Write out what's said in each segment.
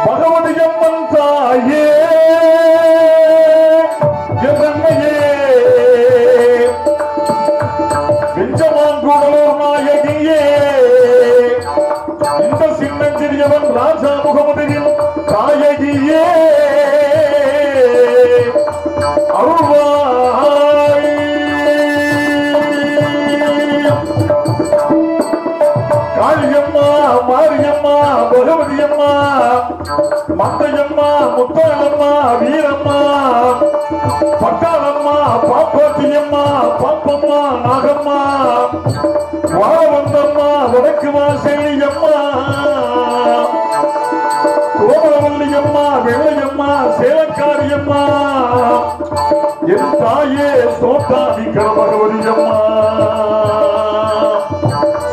பகவதியம்மன் தாயே என்னையே வெஞ்சமாங்கூடலூர் நாயகியே இந்த சின்னஞ்சிறியவன் ராஜா முகமதியின் தாயகியே அருள்வாய் காளியம்மா மாரியம்மா பகவதியம்மா மந்தையம்மா முத்தாளம்மா வீரம்மா பட்டாளம்மா பாப்பாத்தியம்மா பாப்பம்மா நாகம்மா வாழவந்தம்மா வடக்கு வாசலியம்மா கோமலவல்லியம்மா வெள்ளையம்மா சேலக்காரியம்மா என் தாயே சோட்டானிக்கிற பகவதியம்மா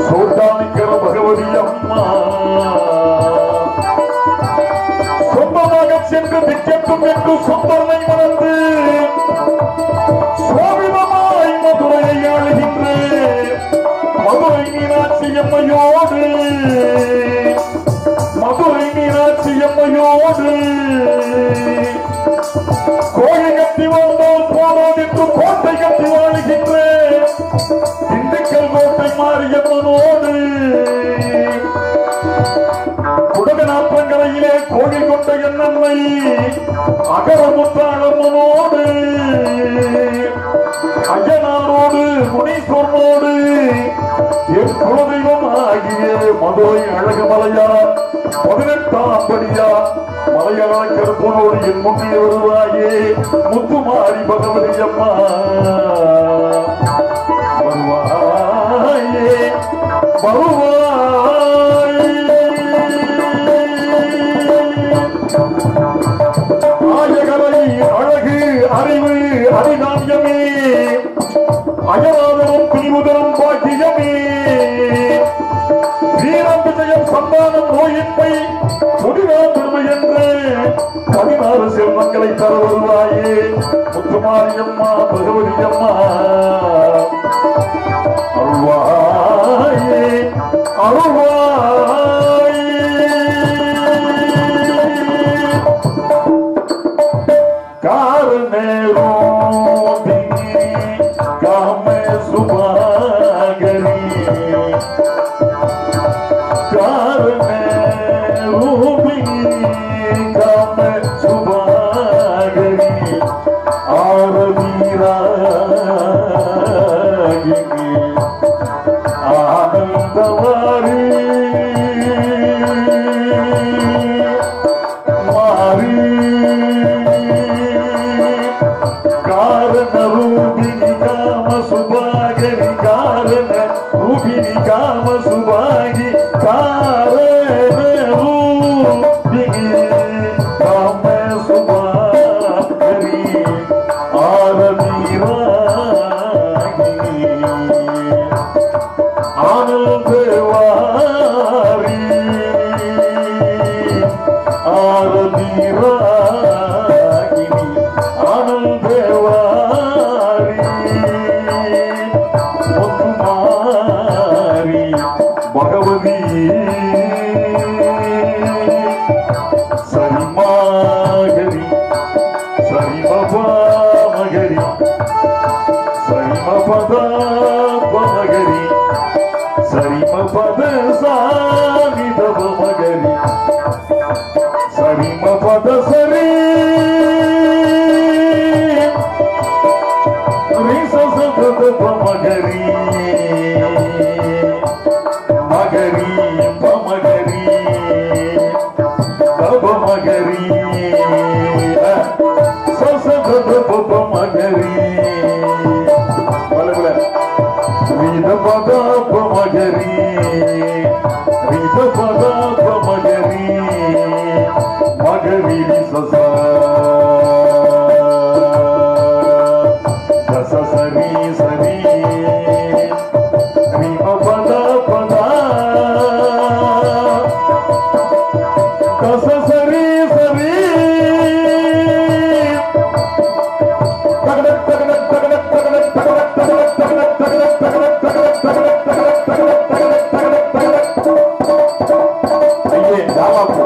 சோட்டானிக்கிற பகவதியம்மா சொந்தமாக சென்று திக்கட்டும் என்று சொந்தனை மறந்து சுவாமிதமாய் மதுரையை ஆளுகின்றேன் மதுரை மீனாட்சி அம்மையோடு மதுரை மீனாட்சி அம்மையோடு கோயில் கட்டி வந்தோம் போனோம் என்று கோட்டை கட்டி வாழுகின்றேன் திண்டுக்கல் கோட்டை மாரியம்மனோடு குடகநாப்பங்கரையிலே கோயில் கொண்ட எண்ணன்மை அகரமுத்தாளம்மனோடு ஐயனாரோடு முனீஸ்வரனோடு என் குலதெய்வம் ஆகிய மதுரை அழகு மலையார் 18ஆம் படியார் மலையாள கருப்பனோடு என் முன்னிய வருவாயே முத்துமாரி பகவதி அம்மா வருவாயே வருவாய் ஆயகரை அழகு அறிவு அறிதாமியமே அயலாதரும் பிரிவுதரும் பாக்கியமே வீரம் விஜயம் சந்தானம் நோயின்மை முடிவா பெருமை என்று 16 செல்வங்களை தர வருவாயே முத்துமாரியம்மா பகவதியம்மா அருள்வாயே அருள்வாயே காரணேரோ காமே சுபாகரி காரணே ரூபினி காமே சுபாகரி ஆரவீராகினி ஆனந்தவாரி மாரி காரண ரூபினி காம சுபாகரி காரண ரூபினி காம சுபாகி காரண ரூபினி காம சுபாகரி ஆரவீராகினி ஆனந்தவாரி ஆரவீராகினி ஆனந்தவாரி முத்துமாரி பகவதி சரிமாகரி சரிமபாமகரி சரிமபதாபமகரி சரிமபத சாமிதபமகரி சரிமபத சரி ரிசசபதபமகரி மகரி பமகரி பபமகரி சசபதபமகரி பலபல ரிதபதபமகரி ரிதபதபமகரி மகரி சசா சரி சரி பத பத தச சரி சரி தகடக் தகடக் தகடக் தகடக் தகடக் தகடக் தகடக் தகடக் தகடக் தகடக் தகடக் தகடக் தகடக் தகடக் தகடக் ஐயே தாவாப்பு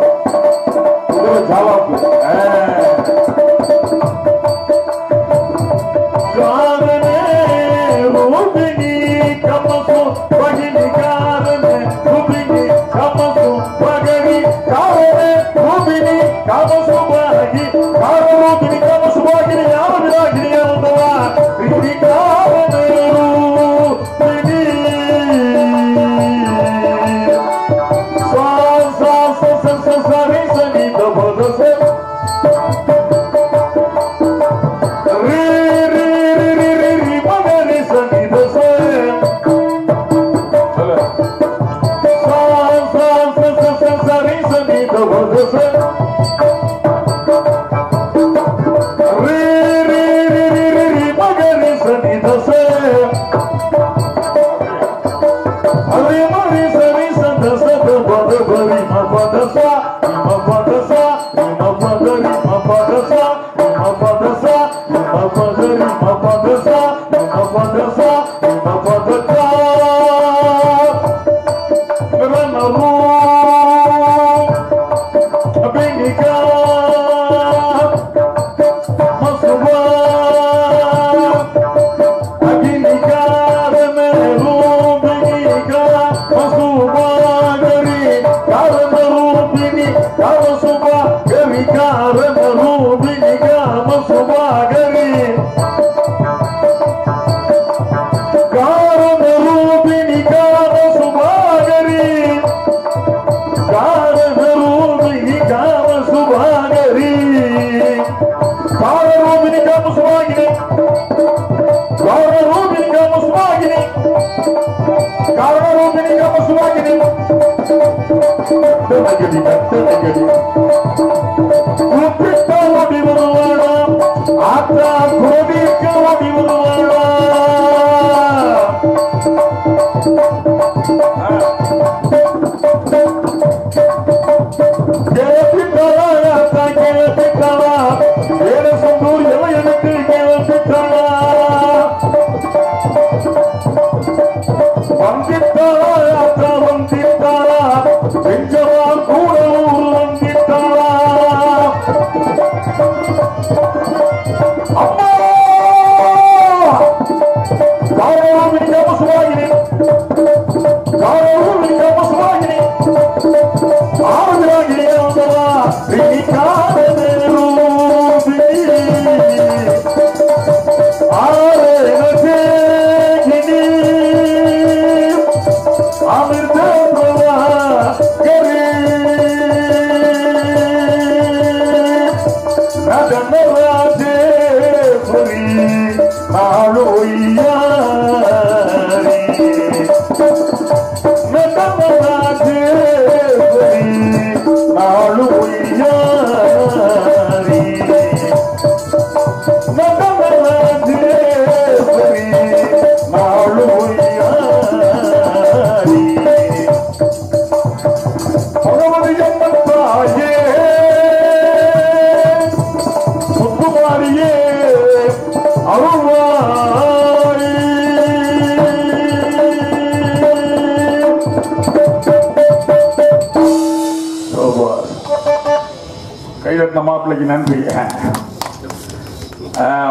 மாப்பிள்ளைக்கு நன்றி.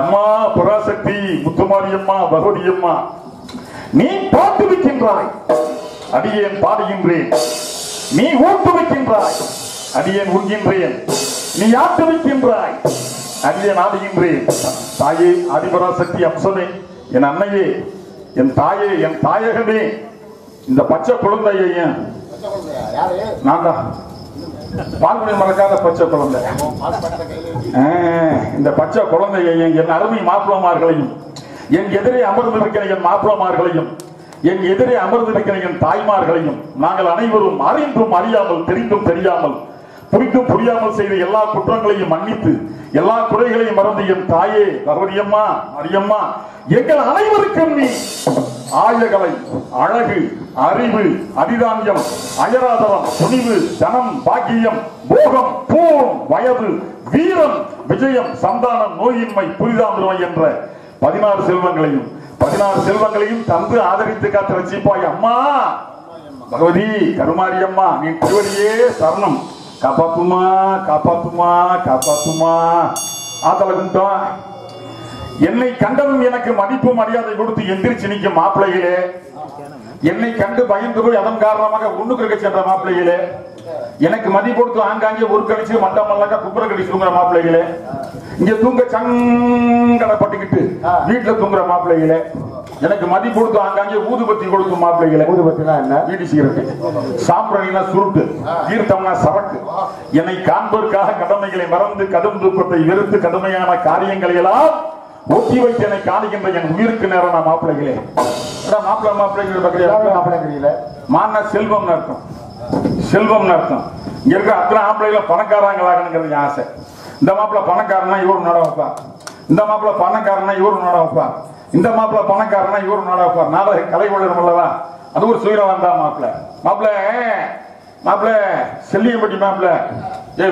அம்மா பராசக்தி, முத்துமாரியம்மா, பகவதியம்மா, நீ பாட்டுவிக்கின்றாய், அடியேன் பாடுகின்றேன். நீ ஊட்டுவிக்கின்றாய், அடியேன் உண்கின்றேன். நீ ஆட்டுவிக்கின்றாய், அடியேன் ஆடுகின்றேன். தாயே, ஆதிபராசக்தி அம்சமே, என் அன்னையே, என் தாயே, என் தாயகமே, இந்த பச்சை குழந்தைய நான் தான் பால்குடி மறக்காத பச்சை குழந்தை, இந்த பச்சை குழந்தையை என் அருமை மாப்பிளமார்களையும், என் எதிரே அமர்ந்திருக்கிற என் மாப்பிளமார்களையும், என் எதிரே அமர்ந்திருக்கிற என் தாய்மார்களையும் நாங்கள் அனைவரும் அறிந்தும் அறியாமல், தெரிந்தும் தெரியாமல், புரிந்தும் புரியாமல் செய்த எல்லா குற்றங்களையும் மன்னித்து எல்லா குறைகளையும் மறந்து என் தாயே பகவதியம்மா, மரியம்மா, எங்கள் அனைவருக்கும் நீ ஆயகலை, அழகு, அறிவு, அதிதானியம், அயராதவம், துணிவு, தனம், பாக்கியம், போகம், பூர்வம், வயது, வீரம், விஜயம், சந்தானம், நோயின்மை, புரிதாமிருமை என்ற 16 செல்வங்களையும் தந்து ஆதரித்து காத்து ரசிப்பாய் அம்மா பகவதி கருமாரியம்மா. நீ திருவடியே சரணம். காப்பாத்துமா, காப்பாத்துமா, காப்பாத்துமா. ஆத்தல கும்பிட்டோம். என்னை கண்டதும் எனக்கு மதிப்பு மரியாதை கொடுத்து எந்திரிச்சு நிற்கும் மாப்பிள்ளைகளே, என்னை கண்டு பயந்து போய் அதன் காரணமாக ஒண்ணுக்கு சென்ற மாப்பிள்ளைகளே, எனக்கு மதி கொடுத்து ஆங்காங்கே ஒரு கழிச்சு மட்டம் மல்லாக்க குப்புற கழிச்சுங்கிற மாப்பிள்ளைகளே, இங்க தூங்க சங்கடப்பட்டுக்கிட்டு வீட்டுல தூங்குற மாப்பிள்ளைகளே, எனக்கு மதி கொடுத்து ஆங்காங்கே ஊதுபத்தி கொடுக்கும் மாப்பிள்ளைகளே. ஊதுபத்தினா என்ன? வீடு சிகரெட்டு, சாம்பிராணினா சுருட்டு, தீர்த்தம்னா சரக்கு. என்னை காண்பதற்காக கடமைகளை மறந்து கடும் தூக்கத்தை வெறுத்து கடுமையான காரியங்களை எல்லாம் ஒட்டி வைத்து என்னை காணுகின்ற என் உயிருக்கு நேரம் நான் மாப்பிள்ளைகளே. மாப்பிள்ளைகள் மாப்பிள்ளைகள் மான செல்வம் அர்த்தம், செல்வம் அர்த்தம். இங்க இருக்கிற அத்தனை ஆம்பளைல பணக்காரங்களாகணுங்கிறது ஆசை. இந்த மாப்பிள்ள பணக்காரனா இவரு நாடகம் வைப்பார், இந்த மாப்பிள்ள பணக்காரனா இவரு நாடகம் வைப்பார், இந்த மாப்பிள்ள பணக்காரனா இவரு நாடகம் வைப்பார். நாடக கலை வளரும் அல்லவா, அது ஒரு சுயரம் தான். மாப்பிள்ள மாப்பிள்ள மாப்பிள்ள செல்லியம்பட்டி மாப்பிள்ள,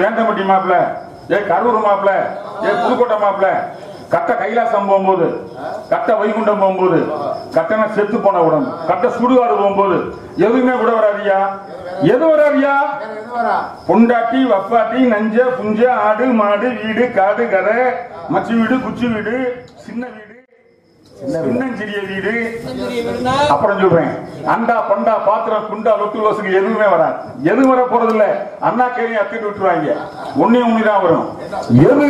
வேந்தம்பட்டி மாப்பிள்ள, கரூர் மாப்பிள்ள, புதுக்கோட்டை மாப்பிள்ள, கட்ட கைலாசம் போகும்போது, கட்ட வைகுண்டம் போகும்போது, கட்டண செத்து போன உடம்பு, கட்ட சுடுகாடு போகும்போது எதுவுமே கூட வராதியா. எது வராதியா? பொண்டாட்டி வப்பாட்டி நஞ்ச புஞ்ச ஆடு மாடு வீடு காடு கரை மச்சி வீடு குச்சி வீடு சின்ன வீடு சிறிய வீடு. அப்புறம் சொல்றேன், அண்டா பண்டா பாத்திரம் குண்டா லொட்டு லோசுக்கு எதுவுமே வராது. எது வர போறது இல்ல. அண்ணா கேரையும் அத்திட்டு விட்டுருவாங்க. ஒன்னே ஒண்ணுதான் வரும். எது?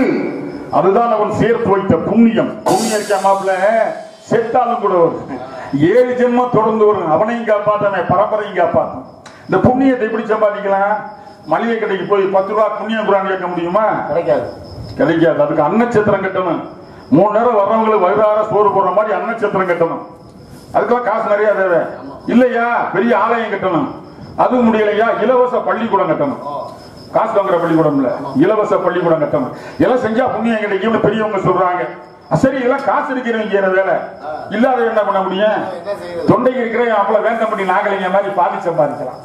அதுதான் அவன் சேர்த்து வைத்த புண்ணியம். புண்ணியம் இருக்கா மாப்பிள்ள, செத்தாலும் கூட வரும். 7 ஜென்மம் தொடர்ந்து வரும். அவனையும் காப்பாற்ற பரம்பரையும் காப்பாற்றும். இந்த புண்ணியத்தை எப்படி சம்பாதிக்கலாம்? மளிகை கடைக்கு போய் 10 ரூபாய் புண்ணியம் குரான் கேட்க முடியுமா? கிடைக்காது, கிடைக்காது. அதுக்கு அன்னச்சத்திரம் கட்டணும். 3 நேரம் வர்றவங்களுக்கு வயிறார சோறு போடுற மாதிரி அன்னச்சத்திரம் கட்டணும். அதுக்கெல்லாம் காசு நிறைய தேவை இல்லையா? பெரிய ஆலயம் கட்டணும். அது முடியலையா? இலவச பள்ளிக்கூடம் கட்டணும். காசு வாங்குற பள்ளிக்கூடம் இல்ல, இலவச பள்ளிக்கூடம் கட்டணும். எல்லாம் செஞ்சா புண்ணியம் கிடைக்கும் பெரியவங்க சொல்றாங்க. சரி, இதெல்லாம் காசு இருக்கிறவங்க வேலை இல்லாத என்ன பண்ண முடியும்? தொண்டைக்கு இருக்கிற அப்பள வேந்தம்பட்டி நாகலிங்க மாதிரி பாதி சம்பாதிக்கலாம்.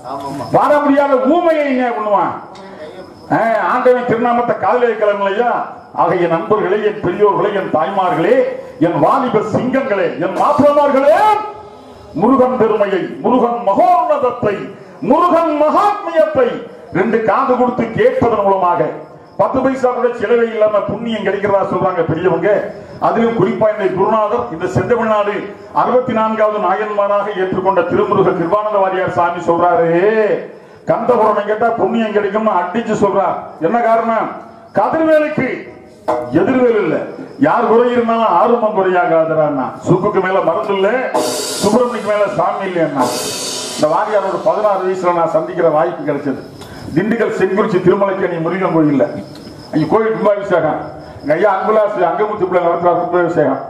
வாழ முடியாத ஊமையை என்ன பண்ணுவான்? ஆண்டவன் திருநாமத்தை காதலே கிளம்பலையா? ஆக என் நண்பர்களே, என் பெரியோர்களே, என் தாய்மார்களே, என் வாலிப சிங்கங்களே, என் மாப்பிளமார்களே, முருகன் பெருமையை, முருகன் மகோன்னதத்தை, முருகன் மகாத்மியத்தை 2 காது கொடுத்து கேட்பதன் மூலமாக 10 பைசா கூட செலவே இல்லாம புண்ணியம் கிடைக்கிறதா சொல்றாங்க பெரியவங்க. அதிலும் குறிப்பா இந்த குருநாதர் இந்த செந்தமிழ்நாடு 64வது நாயன்மாராக ஏற்றுக்கொண்ட திருமுருக கிருபானந்த வாரியார் சாமி சொல்றாரு, கந்தபுரம் கேட்டா புண்ணியம் கிடைக்கும் அடிச்சு சொல்றார். என்ன காரணம்? கதிர்வேலுக்கு எதிர்வேல் இல்ல. யார் குறை இருந்தாலும் ஆர்வம் குறையாகாதுறான்னா. சுக்குக்கு மேல மருந்து இல்ல, சுப்பிரமணிக்கு மேல சாமி இல்லையா. இந்த வாரியாரோட 16 வயசுல நான் சந்திக்கிற வாய்ப்பு கிடைச்சது. திண்டுக்கல் செங்குறிச்சி திருமலைக்கணி முருகன் கோயில், அங்க கோயில் கும்பாபிஷேகம். ஐயா அங்குலாஸ் அங்கமுத்து பிள்ளை நடத்துறாரு கும்பாபிஷேகம்.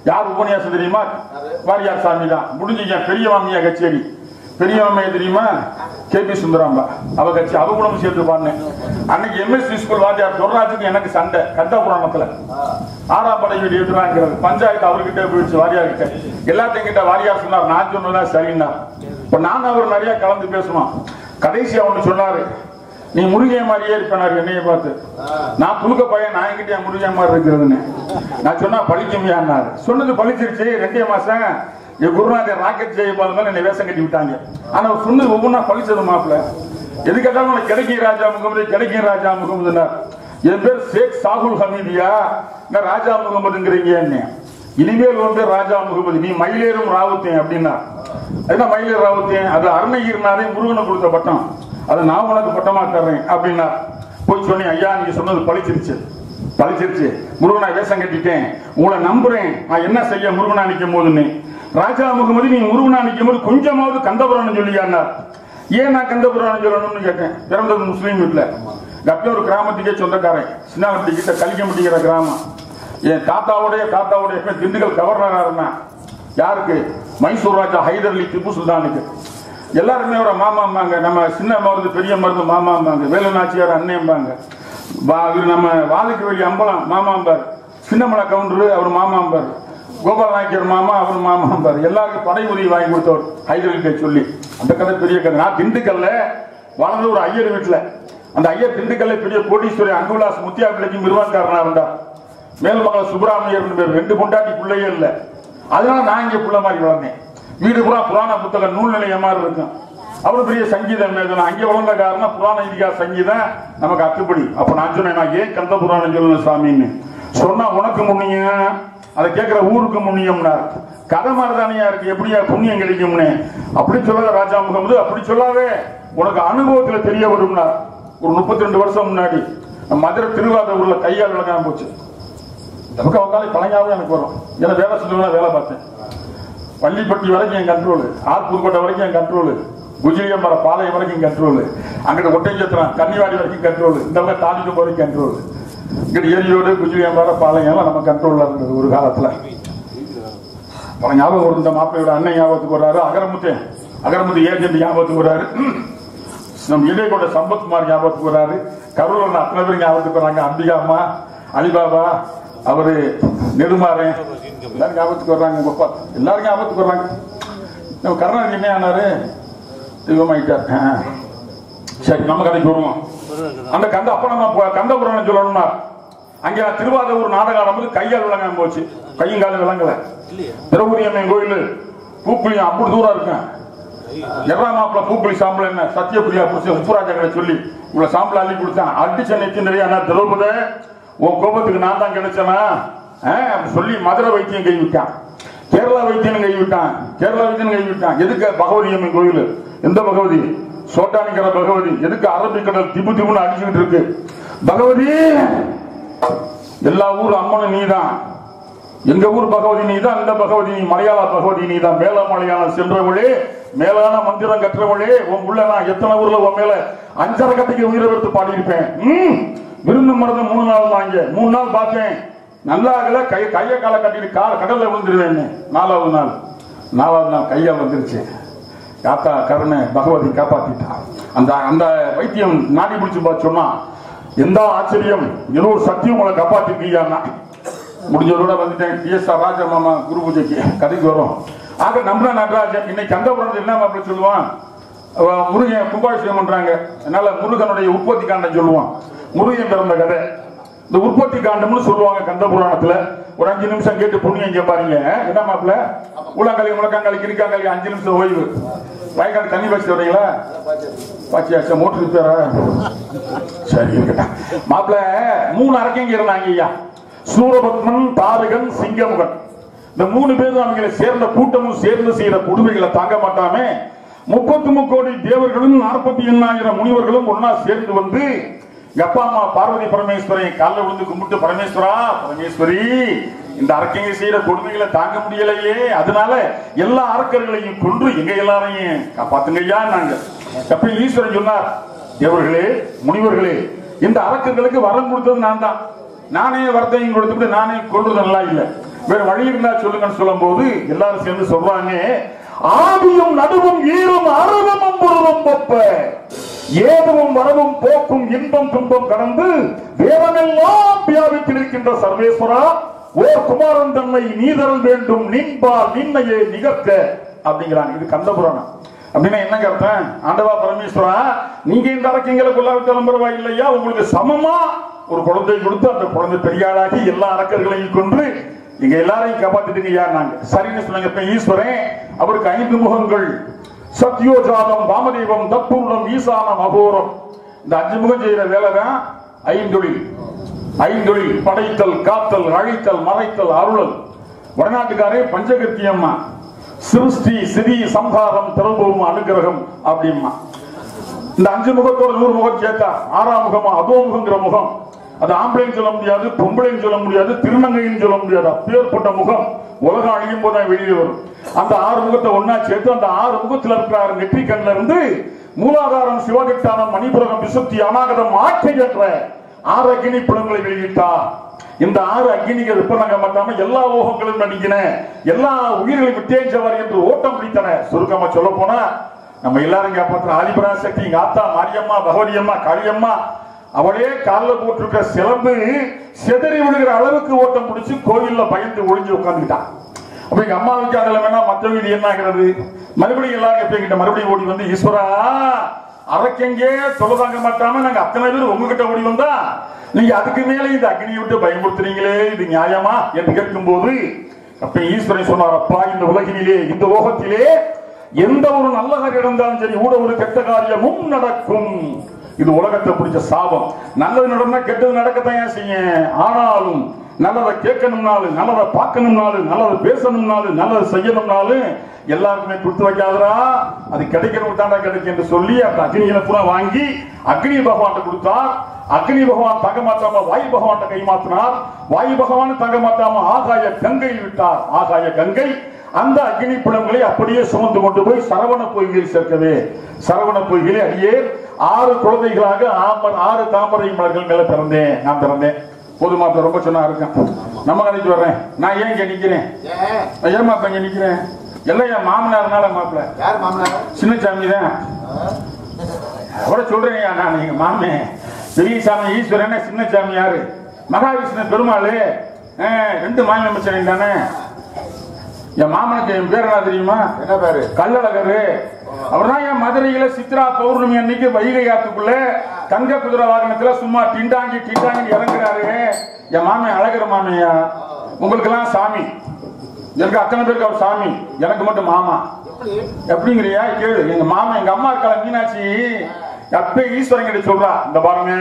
யார் உபன்யாசம் தெரியுமா? வாரியார் சாமி தான். முடிஞ்சீங்க பெரிய மாமியா கச்சேரி. பெரிய மாமியா தெரியுமா? கேபி சுந்தராம்பா அவ கட்சி, அவ கூட சேர்த்து பாருங்க. அன்னைக்கு எம்எஸ்சி ஸ்கூல் வாத்தியார் துர்ராஜுக்கு எனக்கு சண்டை கந்தபுராணத்துல. 6ஆம் படை வீடு எதிராங்கிறது பஞ்சாயத்து அவர்கிட்ட போயிடுச்சு, வாரியார் கிட்ட. எல்லாத்தையும் கிட்ட வாரியார் சொன்னார், நான் சொன்னதான் சரின்னா. இப்ப நான் அவர் நிறைய கலந்து பேசுவோம். கடைசியா ஒண்ணு சொன்னாரு, நீ முருகே மாதிரியே இருப்பாரு என்னைய பார்த்து. நான் புழுக்க பையன், நான் என்கிட்ட என் முருகே மாதிரி இருக்கிறதுன்னு நான் சொன்னா பழிக்குமையான்னாரு. சொன்னது பழிச்சிருச்சு. 2 மாசம் என் குருநாதர் ராக்கெட் செய்ய போதும் என்னை வேஷம் கட்டி விட்டாங்க. ஆனா சொன்னது ஒவ்வொன்னா பழிச்சது மாப்பிள்ள. எது கேட்டாலும் உனக்கு கிடைக்கும் ராஜா முகமது, கிடைக்கும் ராஜா முகமதுன்னா. என் பேர் ஷேக் சாகுல் ஹமீதியா, நான் ராஜா முகமதுங்கிறீங்க. இனிமேல் உன் பேர் ராஜா முகமது, நீ மயிலேறும் ராவுத்தேன் அப்படின்னா. என்ன மயிலேறு ராவுத்தேன்? அது அருணகிரிநாதே முருகனை கொடுத்த பட்டம், அது நான் உனக்கு பட்டமா தர்றேன் அப்படின்னா. போய் சொன்னேன், ஐயா நீங்க சொன்னது பழிச்சிருச்சு, பழிச்சிருச்சு. முருகனா வேஷம் கட்டிட்டேன், உங்களை நம்புறேன். நான் என்ன செய்ய முருகனா நிற்கும் போதுன்னு. ராஜா முகமது, நீ முருகனா நிற்கும் போது கொஞ்சமாவது கந்தபுராணம் சொல்லியான்னா. ஏன் நான் கந்தபுராணம் சொல்லணும்னு கேட்டேன். பிறந்தது முஸ்லீம் வீட்டுல. அப்படி ஒரு கிராமத்துக்கே சொந்தக்காரன், சின்னாவட்டி கிட்ட கலிக்கம்பட்டிங்கிற கிராமம். என் தாத்தாவுடைய திண்டுக்கல் கவர்னரா இருந்தான். யாருக்கு? மைசூர் ராஜா ஹைதர் அலி திப்பு சுல்தானுக்கு. எல்லாருமே ஒரு மாமாம்பாங்க. நம்ம சின்ன மருந்து பெரிய மருந்து மாமாம்பாங்க. வேலுநாச்சியார் அண்ணேம்பாங்க. நம்ம வாழைக்கு வெளி அம்பலம் மாமாம்பார். சின்னமலை கவுண்டரு அவர் மாமாம்பார். கோபால் நாயக்கர் மாமா அவர் மாமாம்பார். எல்லாருக்கும் படை உதவி வாங்கி கொடுத்தவர் ஹைதர் அலிக்கு சொல்லி. அந்த கதை பெரிய கதை. நான் திண்டுக்கல்ல வளர்ந்த ஒரு ஐயர் வீட்டுல. அந்த ஐயர் திண்டுக்கல்ல பெரிய கோடீஸ்வரி அங்குலாஸ் முத்தியா பிள்ளைக்கும் நிர்வாகக்காரனா இருந்தா. மேல்மங்கல சுப்பிராமணியர் பேர். 2 பொண்டாட்டி பிள்ளையே இல்ல. அதனால நான் இங்க புள்ள மாதிரி வளர்ந்தேன். வீடு பூரா புராண புத்தகம் நூல் நிலைய மாதிரி இருக்கும். அவரு பெரிய சங்கீதம் மேதனா. அங்கே வளர்ந்த காரணம் புராண இதிகா சங்கீதம் நமக்கு அத்துப்படி. அப்ப நான் சொன்னேன், நான் ஏன் கந்த புராணம் சொல்லணும் சாமின்னு சொன்னா, உனக்கு முன்னியம், அதை கேட்கிற ஊருக்கு முன்னியம்னா கதை மாதிரிதானியா இருக்கு, எப்படியா புண்ணியம் கிடைக்கும்னு. அப்படி சொல்லாத ராஜா முகமது, அப்படி சொல்லாவே உனக்கு அனுபவத்துல தெரிய வரும்னா. ஒரு 32 வருஷம் முன்னாடி மதுரை திருவாரூர்ல கையால் விளக்காம போச்சு. நமக்கு அவங்காலே பழங்காவும் எனக்கு வரும். ஏன்னா வேலை செஞ்சவங்க வேலை பார்த்தேன். பள்ளிப்பட்டி வரைக்கும் என் கண்ட்ரோலு, புதுக்கோட்டை வரைக்கும் என் கண்ட்ரோலு, குஜிலியம்பர பாளையம் வரைக்கும் கண்ட்ரோலு, அங்கிட்ட ஒட்டைச்சத்திரம் கன்னிவாடி வரைக்கும் கண்ட்ரோலு, இந்த பக்கம் தாண்டிட்டு வரைக்கும் கண்ட்ரோலு. இங்கிட்ட ஏரியோடு குஜிலியம்பர பாளையம் எல்லாம் நம்ம கண்ட்ரோல்ல இருந்தது ஒரு காலத்துல. பல ஞாபகம் ஒரு இந்த மாப்பிள்ளையோட அண்ணன் ஞாபகத்துக்கு வர்றாரு. அகரமுத்து ஏஜென்ட் ஞாபகத்துக்கு வர்றாரு. நம் இதே கொண்ட சம்பத்குமார் ஞாபகத்துக்கு வராரு. கரூர் அத்தனை பேர் ஞாபகத்துக்கு வராங்க. அம்பிகா அம்மா, அலிபாபா, அவரு நெடுமாறன் எல்லாரும் ஞாபகத்துக்கு வர்றாங்க. எல்லாரும் ஞாபகத்துக்கு வர்றாங்க. நம்ம கருணாநிதி என்ன ஆனாரு? தெய்வமாயிட்டார். சரி, நம்ம கதைக்கு வருவோம். அந்த கந்த அப்ப நம்ம கந்தபுராணம் சொல்லணும்னா அங்க திருவாரூர் நாடகம் ஆடும்போது கையால் விளங்காம போச்சு. கையும் காலம் விளங்கல. திரௌபதி அம்மன் கோயில் பூக்குழி அப்படி தூரம் இருக்கேன். எவ்வளவு மாப்பிள்ள பூக்குழி சாம்பல் என்ன சத்தியபிரியா புடிச்ச உப்புராஜா கடை சொல்லி இவ்வளவு சாம்பல் அள்ளி கொடுத்தான். அடிச்ச நெத்தி நிறைய திரௌபதி உன் கோபத்துக்கு நான் தான் கிடைச்சனா அப்படி சொல்லி மதுரை வைத்தியம் கைவிட்டான். கேரளா வைத்தியம் கைவிட்டான். கேரளா வைத்தியம் கைவிட்டான். எதுக்கு? பகவதி அம்மன் கோயில். எந்த பகவதி? சோட்டானிக்கிற பகவதி. எதுக்கு? அரபிக்கடல் திபு திபுன்னு அடிச்சுக்கிட்டு இருக்கு. பகவதி எல்லா ஊர் அம்மனும் நீதான். எங்க ஊர் பகவதி நீதான். இந்த பகவதி நீ மலையாள பகவதி நீதான். மேல மலையாளம் சென்றவளே, மேலான மந்திரம் கற்றவளே, உன் உள்ள நான் எத்தனை ஊர்ல உன் மேல 5.5 கட்டைக்கு உயிரை எடுத்து பாடியிருப்பேன். விருந்து மருந்து 3 நாள் தான். 3 நாள் பார்த்தேன். நல்லா கைய காலை கட்டிட்டு கடல்ல விழுந்துருவேன். 4வது நாள் கையா வந்துருச்சு. காத்தா கருணை பகவதி காப்பாத்திட்டா. அந்த அந்த வைத்தியம் நாடி பிடிச்சு சொன்னா எந்த ஆச்சரியம், ஏதோ ஒரு சக்தி உங்களை காப்பாத்திருக்கீங்கன்னா முடிஞ்சதோட வந்துட்டேன். TSR ராஜா மாமா குரு பூஜைக்கு கதைக்கு வரும். ஆக நம்ம நடராஜன் இன்னைக்கு கந்தபுரம் என்ன அப்படி சொல்லுவான், முருகன் கும்பாபிஷேகம் பண்றாங்க. அதனால முருகனுடைய உற்பத்தி காண்டம் சொல்லுவான். முருகன் பிறந்த கதை இந்த உற்பத்தி காண்டம்னு சொல்லுவாங்க கந்த புராணத்துல. ஒரு 5 நிமிஷம் கேட்டு புண்ணியம் கேட்பாருங்க. என்ன மாப்பிள்ள? உள்ளங்காலி முழக்காங்காலி கிரிக்காங்காலி 5 நிமிஷம் ஓய்வு. வயக்காடு தண்ணி வச்சு வரீங்களா? பாச்சியாச்சா மோட்டர் ரிப்பேரா? சரி இருக்கட்டா. மாப்பிள்ள 3 அரக்கங்க இருந்தாங்க ஐயா. சூரபத்மன், தாரகன், சிங்கமுகன். இந்த 3 பேரும் அவங்களை சேர்ந்த கூட்டமும் சேர்ந்து செய்யற கொடுமைகளை தாங்க மாட்டாமே 33 கோடி தேவர்களும் 48,000 முனிவர்களும் ஒன்னா சேர்ந்து வந்து அப்பா அம்மா பார்வதி பரமேஸ்வரை காலில் விழுந்து கும்பிட்டு, பரமேஸ்வரா பரமேஸ்வரி இந்த அரக்கங்க செய்யற கொடுமைகளை தாங்க முடியலையே, அதனால எல்லா அரக்கர்களையும் கொன்று எங்க எல்லாரையும் காப்பாத்துங்க ஐயா. நாங்க அப்ப ஈஸ்வரன் சொன்னார், தேவர்களே முனிவர்களே இந்த அரக்கர்களுக்கு வரம் கொடுத்தது நான் தான். நானே வரத்தையும் கொடுத்துட்டு நானே கொள்றது நல்லா இல்ல, வேற வழி இருந்தா சொல்லுங்கன்னு சொல்லும் போது எல்லாரும் சேர்ந்து சொல்றாங்க, ஆதியும் நடுவும் ஈரும் அறவமும் புறவும் பொப்ப ஏதுவும் வரவும் போக்கும் இன்பம் துன்பம் கடந்து வேதமெல்லாம் வியாபித்தில் இருக்கின்ற சர்வேஸ்வரா ஓர் குமாரன் தன்னை நீதரல் வேண்டும் நின்பார் நின்னையே நிகர்க்க அப்படிங்கிறாங்க. இது கந்தபுராணம். அப்படின்னா என்ன அர்த்தம்? ஆண்டவா பரமேஸ்வரா நீங்க இந்த அரக்கங்களை கொள்ளாவிட்டாலும் பரவாயில்லையா, உங்களுக்கு சமமா ஒரு குழந்தை கொடுத்து அந்த குழந்தை பெரியாளாகி எல்லா அரக்கர்களையும் கொன்று இங்க எல்லாரையும் காப்பாத்திட்டு யார் நாங்க சரின்னு சொன்னாங்க. ஈஸ்வரன் அவருக்கு 5 முகங்கள், சத்யோஜாதம், வாமதேவம், தற்பூர்ணம், ஈசானம், அகோரம். இந்த 5 முகம் செய்யற வேலை தான் ஐந்தொழில். படைத்தல், காத்தல், அழித்தல், மறைத்தல், அருளல். வடநாட்டுக்காரே பஞ்சகத்தியம்மா சிருஷ்டி, சிறி, சம்ஹாரம், திறம்பும், அனுகிரகம் அப்படிமா. இந்த 5 முகத்தோட 100 முகம் சேர்த்தா 6ஆம் முகமா அதோமுகங்கிற முகம். அது ஆம்பளைன்னு சொல்ல முடியாது, பொம்பளைன்னு சொல்ல முடியாது, திருநங்கைன்னு சொல்ல முடியாது. அப்பேற்பட்ட முகம் உலகம் அழியும் போது வெளியே வரும். அந்த 6 முகத்தை ஒன்னா சேர்த்து அந்த 6 முகத்தில் இருக்கிற நெற்றி கண்ணில இருந்து மூலாதாரம், சிவகட்டானம், மணிபுரகம், விசுத்தி, அநாகதம், ஆட்சியற்ற 6 அக்னி புலங்களை வெளியிட்டா. இந்த 6 அக்னிகள் விற்பனாக மாட்டாம எல்லா லோகங்களும் நடிக்கின, எல்லா உயிர்களையும் விட்டேஞ்சவர் என்று ஓட்டம் பிடித்தன. சுருக்கமா சொல்ல போனா நம்ம எல்லாரும் காப்பாற்ற ஆதிபராசக்தி, எங்க ஆத்தா மாரியம்மா, பகவதி அம்மா, காளியம்மா அவளே காலில் போட்டிருக்க சிலம்பு செதறி விழுகிற அளவுக்கு ஓட்டம் பிடிச்சு கோவில்ல பயந்து ஒளிஞ்சு உட்கார்ந்துட்டான். அப்ப எங்க அம்மா வைக்காதல வேணா மற்ற வீடு என்ன ஆகிறது? மறுபடியும் எல்லாரும் எப்ப மறுபடியும் ஓடி வந்து, ஈஸ்வரா அரக்கங்கே சொல்லதாங்க மாட்டாம நாங்க அத்தனை பேர் உங்ககிட்ட ஓடி வந்தா நீங்க அதுக்கு மேல இந்த அக்னியை விட்டு பயமுறுத்துறீங்களே, இது நியாயமா என்று கேட்கும் போது அப்ப ஈஸ்வரன் சொன்னார், அப்பா இந்த உலகினிலே இந்த லோகத்திலே எந்த ஒரு நல்ல காரியம் இருந்தாலும் சரி கூட ஒரு கெட்ட காரியமும் நடக்கும். இது உலகத்தை பிடிச்ச சாபம். நல்லது நடந்தா கெட்டது நடக்கத்தான் செய்யும். ஆனாலும் நல்லதை கேட்கணும்னாலும், நல்லதை பார்க்கணும்னாலும், நல்லதை பேசணும்னாலும், நல்லதை செய்யணும்னாலும் எல்லாருக்குமே கொடுத்து வைக்காதரா, அது கிடைக்கணும் தாண்டா கிடைக்கும் என்று சொல்லி அந்த அக்னிகளை பூரா வாங்கி அக்னி பகவான் கொடுத்தார். அக்னி பகவான் தங்க மாட்டாம வாயு பகவான் கை மாற்றினார். வாயு பகவான் தங்க மாட்டாம ஆகாய கங்கையில் விட்டார். ஆகாய கங்கை அந்த அக்னி புலங்களை அப்படியே சுமந்து கொண்டு போய் சரவண பொய்கையில் சேர்க்கவே. சரவண பொய்கையிலே அடியே 6 குழந்தைகளாக 6 தாமரை மலர்கள் மேல பிறந்தேன். நான் பிறந்தேன். போதுமா? ரொம்ப சொன்னா இருக்கேன். நம்ம கடைக்கு வர்றேன். நான் ஏன் இங்க நிக்கிறேன்? ஏன் மாப்ப இங்க நிக்கிறேன்? எல்லாம் என் மாமனார்னால. மாப்பிள்ள யார் மாமனார்? சின்னசாமி தான். அவரை சொல்றேன் நான். எங்க மாமே பெரிய சாமி ஈஸ்வரன், சின்ன சாமி யாரு? மகாவிஷ்ணு பெருமாள். 2 மாமி அமைச்சர் தானே. என் மாமனுக்கு என் பேர் என்ன தெரியுமா? என்ன பேரு? கள்ளழகரு. அவர்தான் என் மதுரையில சித்ரா பௌர்ணமி அன்னைக்கு வைகை ஆத்துக்குள்ள தங்க குதிரை வாகனத்துல சும்மா டிண்டாங்கி இறங்குறாரு. என் மாமன் அழகர் மாமையா. உங்களுக்கு எல்லாம் சாமி, எனக்கு அத்தனை பேருக்கு அவர் சாமி, எனக்கு மட்டும் மாமா. எப்படிங்கிறியா கேளு. எங்க மாமா, எங்க அம்மா இருக்கால மீனாட்சி, அப்ப ஈஸ்வரன் கிட்ட சொல்றா, இந்த பாருங்க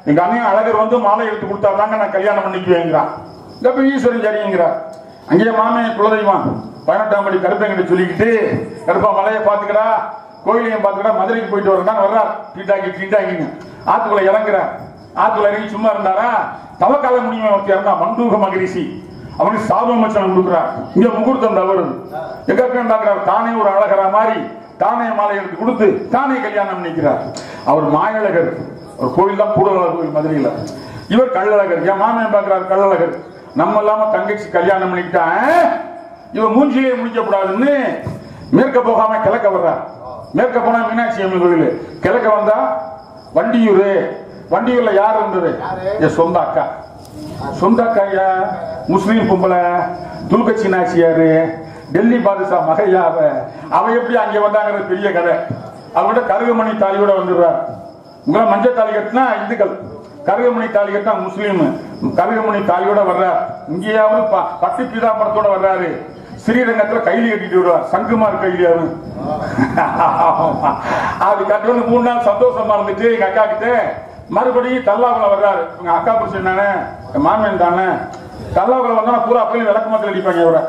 எங்க அண்ணன் அழகர் வந்து மாலை எடுத்து கொடுத்தாதாங்க நான் கல்யாணம் பண்ணிக்குவேங்கிறான். இப்ப ஈஸ்வரன் சரிங்கிறார். அங்கேயே மாமன் குலதெய்வம் 18ஆம் படி கருப்பங்கிட்ட சொல்லிக்கிட்டு, கருப்பா மலையை பாத்துக்கடா, கோயிலையும் பாத்துக்கடா, மதுரைக்கு போயிட்டு வரதான் வர்றார். டீட்டாங்க ஆத்துக்குள்ள இறங்குறார். ஆத்துக்குள்ள இறங்கி சும்மா இருந்தாரா, தவக்கால முடியுமே ஒருத்தர் இருந்தா, மண்டூக மகரிஷி. அவனுக்கு சாபம் வச்சனம் கொடுக்குறார். இங்க முகூர்த்தம் தவறு. எங்க பாக்குறாரு, தானே ஒரு அழகரா மாதிரி தானே மாலை எடுத்து கொடுத்து தானே கல்யாணம் பண்ணிக்கிறார். அவர் மாயழகர். ஒரு கோயில் தான் கூடலழகர் கோயில் மதுரையில. இவர் கள்ளழகர். என் மாமன் பாக்குறாரு கள்ளழகர். நம்ம இல்லாம தங்கச்சி கல்யாணம் பண்ணிக்கிட்டான், இவன் மூஞ்சிலே முடிக்கப்படாதுன்னு மேற்க போகாம கிழக்க வர்றார். மேற்க போனா மீனாட்சி அம்மன் கோயில், கிழக்க வந்தா வண்டியூர். வண்டியூர்ல யார் இருந்தது? என் சொந்த அக்கா. சொந்த அக்கா முஸ்லீம் பொம்பளை, துல்கட்சி நாச்சியாரு, டெல்லி பாதுஷா மகையாவ. அவ எப்படி அங்க வந்தாங்கிறது பெரிய கதை. அவங்கள்ட்ட கருகமணி தாலியோட வந்துடுறார். உங்களை மஞ்சள் தாலி கட்டினா இந்துக்கள், கருகமணி தாலி கட்டினா முஸ்லீம். கருகமணி தாலியோட வர்றார். இங்கேயாவது பட்டு பீதாம்பரத்தோட வர்றாரு. ஸ்ரீரங்கத்துல கைலி கட்டிட்டு வருவார். சங்குமார் கைலி. அவரு அது கட்டி வந்து 3 நாள் சந்தோஷமா இருந்துட்டு எங்க அக்கா கிட்ட மறுபடியும் தல்லாவுல வர்றாரு. உங்க அக்கா புருஷன் தானே, மாமன் தானே. தல்லாவுல வந்தா பூரா அப்பயும் விளக்கமத்தில் அடிப்பாங்க. அவரை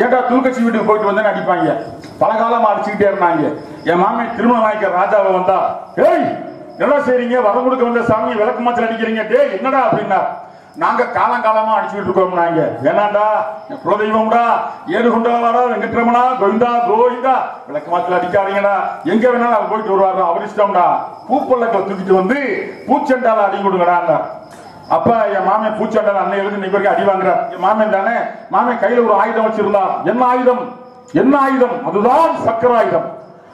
ஏண்டா துல்கட்சி வீட்டுக்கு போயிட்டு வந்தேன்னு அடிப்பாங்க. பல காலமா அடிச்சுக்கிட்டே இருந்தாங்க. என் மாமன் திருமண நாயக்கர் ராஜாவை வந்தா, ஏய் என்ன செய்றீங்க, வரம் கொடுக்க வந்த சாமி விளக்கமத்தில் அடிக்கிறீங்க, டே என்னடா அப்படின்னா, நாங்க காலங்காலமா அடிச்சுட்டு இருக்கோம். நாங்க வேணாண்டா, குலதெய்வம்டா, ஏழுகுண்டா, வெங்கட்ரமணா, கோவிந்தா கோவிந்தா, விளக்கமத்தில் அடிக்காதீங்கடா, எங்க வேணாலும் அவர் போயிட்டு வருவாரு, அவர் இஷ்டம்டா. பூப்பள்ளக்களை தூக்கிட்டு வந்து பூச்செண்டால அடி கொடுங்கடா. அப்ப என் மாமன் பூச்செண்டால அன்னையிலிருந்து இன்னைக்கு வரைக்கும் அடி வாங்குறார். என் மாமன் தானே. மாமன் கையில ஒரு ஆயுதம் வச்சிருந்தார். என்ன ஆயுதம்? என்ன ஆயுதம்? அதுதான் சக்கராயுதம்.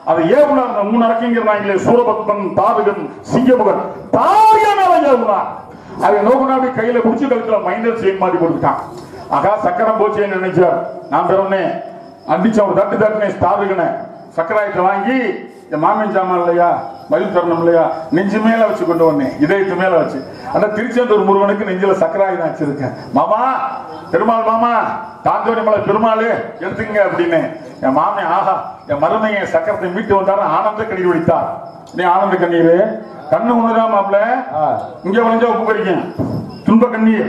அது ஏவுனார். 3 அரக்கிங்கிறாங்களே, சூரபத்மன், தாரகன், சிங்கமுகன், தாரியனால ஏவுனார். அதை நோக்குனாடி கையில குடிச்சு கழுத்துல மைனர் செயின் மாதிரி கொடுத்துட்டான். ஆகா சக்கரம் போச்சேன்னு நினைச்சார். நான் பெறனே அடிச்ச ஒரு தட்டுனே தாரகனை சக்கராயத்தை வாங்கி என் மாமன் சாமான் இல்லையா, மயில் தரணும் இல்லையா, நெஞ்சு மேல வச்சு கொண்டு வந்தேன், இதயத்து மேல வச்சு. அந்த திருச்செந்தூர் முருகனுக்கு நெஞ்சில சக்கராயுதம் வச்சிருக்கேன். மாமா பெருமாள், மாமா தாந்தோணி மலை பெருமாள் எடுத்துங்க அப்படின்னு. என் மாமன் ஆஹா என் மருமையை சக்கரத்தை மீட்டு வந்தாரு. ஆனந்த கண்ணீர் வடித்தார். நீ ஆனந்த கண்ணீர் கண்ணு ஒண்ணுதாமாப்ல. இங்க விளைஞ்சா உப்பு கறிக்கும் துன்ப கண்ணீர்,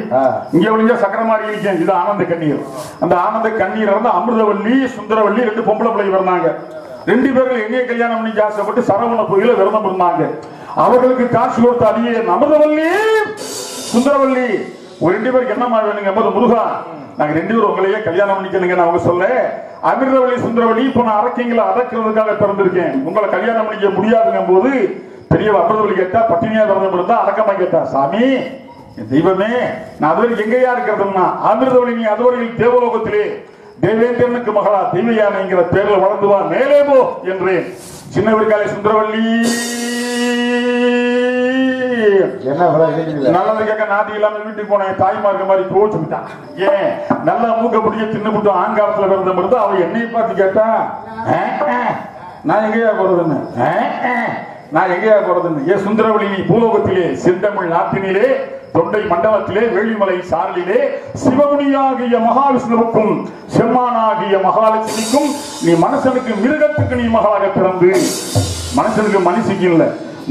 இங்க விளைஞ்சா சக்கர மாதிரி இருக்கும். இது ஆனந்த கண்ணீர். அந்த ஆனந்த கண்ணீர் இருந்து அமிர்தவல்லி, சுந்தரவல்லி 2 பொம்பளை பிள்ளை வந்தாங்க. 2 பேர்கள் எங்கே கல்யாணம் பண்ணி ஆசைப்பட்டு சரவண கோயில விரதம் இருந்தாங்க. அவர்களுக்கு காசு கொடுத்த அடியே அமிர்தவல்லி, சுந்தரவல்லி ஒரு 2 பேருக்கு என்னமா வேணுங்க? முருகா நாங்க 2 பேரும் உங்களையே கல்யாணம் பண்ணிக்கணுங்க. அவங்க சொல்ல, அமிர்தவல்லி சுந்தரவல்லி இப்ப நான் அரக்கிங்களை அடக்கிறதுக்காக பிறந்திருக்கேன், உங்களை கல்யாணம் பண்ணிக்க முடியாதுங்க போது பெரிய அமிர்தவல்லி கேட்டா, பட்டினியா விரதம் இருந்தா அடக்கமா கேட்டா, சாமி தெய்வமே நான் அதுவரை எங்கேயா இருக்கிறதுன்னா, அமிர்தவல்லி நீ அதுவரையில் தேவலோகத்திலே தேவேந்திரனுக்கு மகளா தெய்வயானைங்கிற பேர்ல வளர்ந்துவா, மேலே போ என்றேன். சின்ன விற்காலை சுந்தரவல்லி நல்லது கேட்க நாதி இல்லாம வீட்டுக்கு போன தாய்மார்க்க மாதிரி கோச்சுக்கிட்டான். ஏன் நல்லா மூக்க பிடிக்க தின்னு விட்டு ஆங்காலத்துல விரதம் இருந்தா அவ என்னைய பார்த்து கேட்டா, நான் எங்கேயா போறதுன்னு, நான் எங்கேயா போறதுன்னு. ஏ சுந்தரவல்லி நீ பூலோகத்திலே செந்தமிழ் நாட்டினிலே தொண்டை மண்டலத்திலே வேளிமலை சாரலிலே சிவமுனியாகிய மகாவிஷ்ணுவுக்கும் செம்மானாகிய மகாலட்சுமிக்கும் நீ மனுஷனுக்கு மிருகத்துக்கு நீ மகளாக பிறந்து, மனுஷனுக்கு மனுஷிக்கு இல்ல,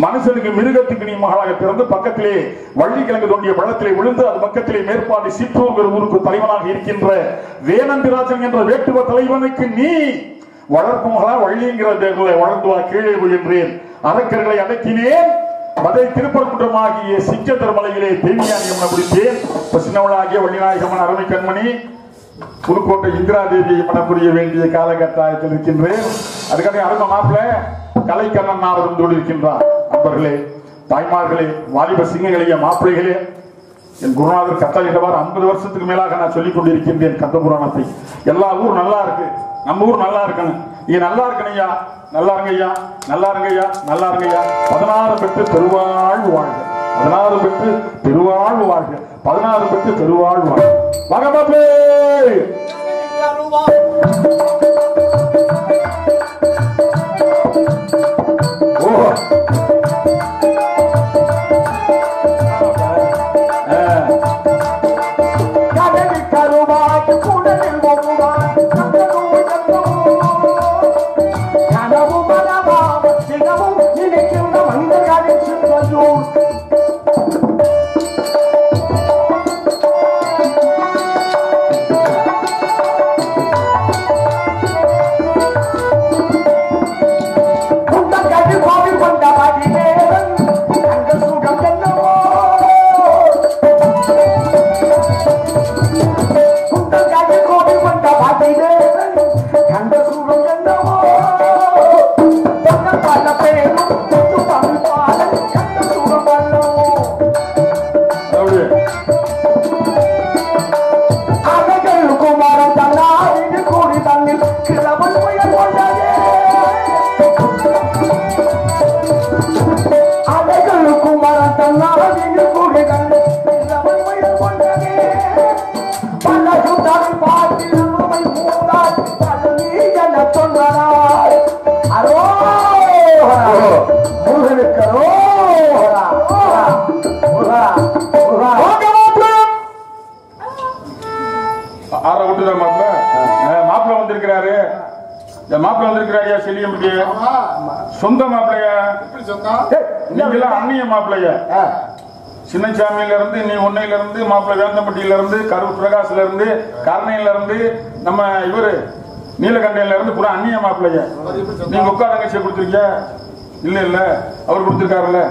மனுஷனுக்கு மிருகத்துக்கு நீ மகளாக பிறந்து பக்கத்திலே வள்ளிக்கிழங்கு தோண்டிய பள்ளத்திலே விழுந்து அது பக்கத்திலே மேற்பாடு சிற்றூர் ஊருக்கு தலைவனாக இருக்கின்ற வேணந்திராஜன் என்ற வேட்டுவ தலைவனுக்கு நீ வளர்ப்பு மகளா வள்ளிங்கிற பேர்களை வளர்ந்து வா கீழே விழுகின்றேன். அரக்கர்களை அடக்கினேன். மதை திருப்பரங்குன்றமாகிய சிங்கத்தர் மலையிலே தேவியானியம்மனை பிடித்தேன். சின்னவளாகிய வள்ளிநாயகம்மன் அருமை கண்மணி புதுக்கோட்டை இந்திரா தேவியை மனம் புரிய வேண்டிய காலகட்டாயத்தில் இருக்கின்றேன். அதுக்காக அருமை மாப்பிள்ள கலைக்கண்ணன் நாவரும் இருக்கின்றார். நண்பர்களே, தாய்மார்களே, வாலிப சிங்கங்களைய மாப்பிள்ளைகளே, என் குருநாதர் கட்டளையிட்டவாறு 50 வருஷத்துக்கு மேலாக நான் சொல்லிக் கொண்டிருக்கின்றேன் கந்த புராணத்தை. எல்லா ஊர் நல்லா இருக்கு, நம்ம ஊர் நல்லா இருக்கணும். நீங்க நல்லா இருக்கணையா, நல்லா இருங்கய்யா, நல்லா இருங்கய்யா, நல்லா இருங்கய்யா. 16 பெற்று பெருவாழ்வு வாழ்க, 16 பெற்று பெருவாழ்வு வாழ்க, 16 பெற்று பெருவாழ்வு வாழ்க. வாங்க மாப்பிளே. சொந்த மாப்பிள்ளையா? அந்நிய மாப்பிள்ளையா? சின்னசாமியில இருந்து, நீ உன்னையில இருந்து, மாப்பிள்ளை வேந்தம்பட்டியில இருந்து, கரூர் பிரகாஷ்ல இருந்து, கருணையில இருந்து, நம்ம இவரு நீலகண்டையில இருந்து கூட அந்நிய மாப்பிள்ளையா? நீங்க உட்கார தங்கச்சியை கொடுத்துருக்க? இல்ல இல்ல, அவர் கொடுத்திருக்காருல்ல.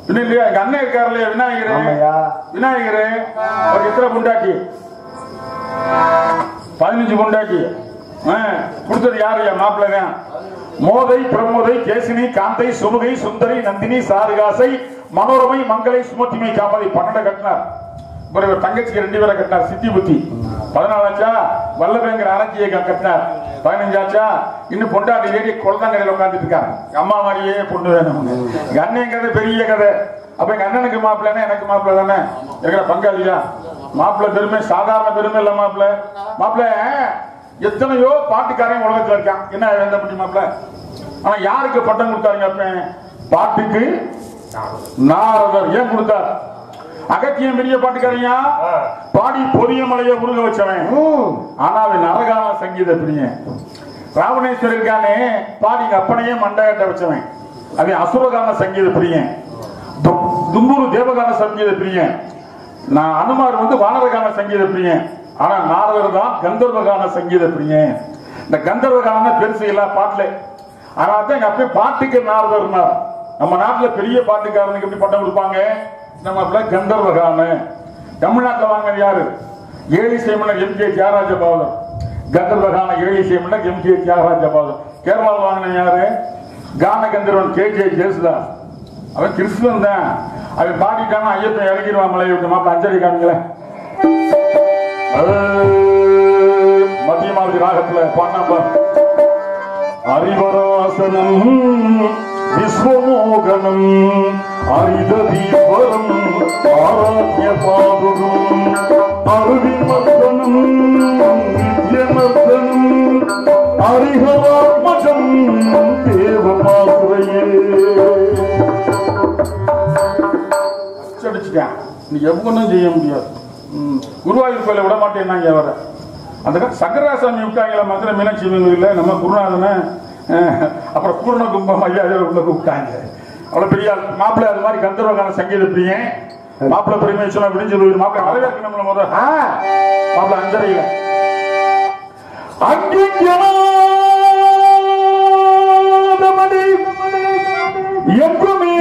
இன்னும் இல்லையா? எங்க அண்ணன் இருக்காருல்ல விநாயகரு. விநாயகரு அவர் எத்தனை பொண்டாட்டி? 15 பொண்டாட்டி. கொடுத்தது யாரு? மாப்பிள்ளை. மோதை, பிரமோதை, கேசினி, காந்தை, சுமுகை, சுந்தரி, நந்தினி, சாருகாசை, மனோரமை, மங்களை, சுமத்திமை, காமதி 12 கட்டினார். தங்கச்சிக்கு 2 பேரை கட்டினார். சித்தி புத்தி 14 ஆச்சா. வல்லபேங்கிற அரஞ்சியை கட்டினார். 15 ஆச்சா. இன்னும் பொண்டாட்டி ஏறி குழந்தைங்கரையில் உட்காந்துட்டு இருக்காங்க. அம்மா மாதிரியே பொண்ணு வேணும். எங்க அண்ணன் கதை பெரிய கதை. அப்ப எங்க அண்ணனுக்கு மாப்பிள்ளைன்னா எனக்கு மாப்பிள்ளை தானே, இருக்கிற பங்காளியா. மாப்பிள்ளை பெருமை சாதாரண பெருமை இல்ல. மாப்பிள்ளை எத்தனையோ பாட்டுக்காரையும் உலகத்துல இருக்கான். என்ன வேந்த பண்ணி மாப்பிள்ள? ஆனா யாருக்கு பட்டம் கொடுத்தாருங்க? அப்ப பாட்டுக்கு நாரதர். ஏன் கொடுத்தார்? அகத்தியம் பெரிய பாட்டுக்காரையா, பாடி பொதிய மலையை உருக வச்சவன். ஆனா அவன் நரகான சங்கீத பிரியன். ராவணேஸ்வரர் இருக்கானே, பாடி அப்பனையே மண்டகட்ட வச்சவன். அவன் அசுரகான சங்கீத பிரியன். தும்புரு தேவகான சங்கீத பிரியன். நான் அனுமார் வானரகான சங்கீத பிரியன். ஆனா நாரதர் தான் கந்தர்வகான சங்கீத பிரியன். இந்த கந்தர்வகான பெருசு இல்ல பாட்டுல. அதனால எங்க அப்ப பாட்டுக்கு நாரதர். நம்ம நாட்டுல பெரிய பாட்டுக்காரனுக்கு எப்படி பட்டம் கொடுப்பாங்க? நம்ம கந்தர்வகான. தமிழ்நாட்டில் வாங்க யாரு? ஏழிசை மன்னர் எம் கே தியாகராஜ பாவலர். கந்தர்வகான ஏழிசை மன்னர் எம் கே தியாகராஜ பாவலர். கேரளாவில் வாங்கின யாரு? கான கந்தர்வன் கே ஜே ஜேசுதாஸ். அவன் கிறிஸ்துவன் தான். அவன் பாடிட்டானா ஐயப்பன் இறங்கிடுவான் மலையை விட்டு. மாப்பிள்ள அஞ்சலி காமிங்களேன். மத்தியமாவதி ராகத்துல பாடினா அறிவராசனம் விஸ்வமோகனம் அரிதீபரம் ஆராத்ய பாதுகம் அருவிமர்தனம் நித்யமர்தனம் ஹரிஹராத்மஜம் தேவமாசுரையே. அடிச்சுட்டேன். நீ எவ்வளவு செய்ய முடியாது. குருவாயூர் கோயில விட மாட்டேன். வர அந்த சங்கராசாமி விட்டாங்களா மதுரை மீனாட்சி கோயில நம்ம குருநாதனை. அப்புறம் பூர்ண கும்பம் ஐயா உள்ள கூப்பிட்டாங்க. அவ்வளவு பெரிய மாப்பிள்ளை. அது மாதிரி கந்தர்வகான சங்கீத பிரியன். மாப்பிள்ளை பெருமை சொன்னா அப்படின்னு சொல்லி மாப்பிள்ளை வரவேற்க நம்மள முதல் மாப்பிள்ளை அஞ்சரையில எப்பவுமே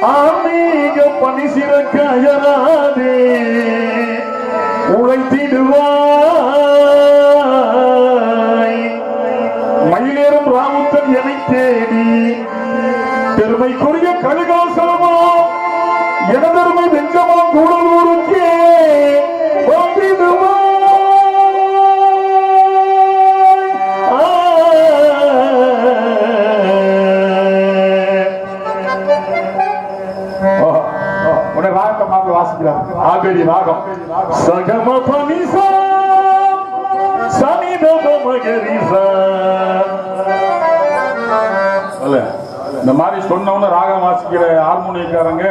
ஆன்மீக பணி சிறக்க அயராதே உழைத்திடுவாய். மயிலேறும் ராமுத்தன் என தேடி பெருமைக்குரிய கழுகாசலமோ எனதருமை நெஞ்சமோ கூடலூருக்கே வா இந்த மாதிரி சொன்னவன ராகம் வாசிக்கிற ஹார்மோனியக்காரங்க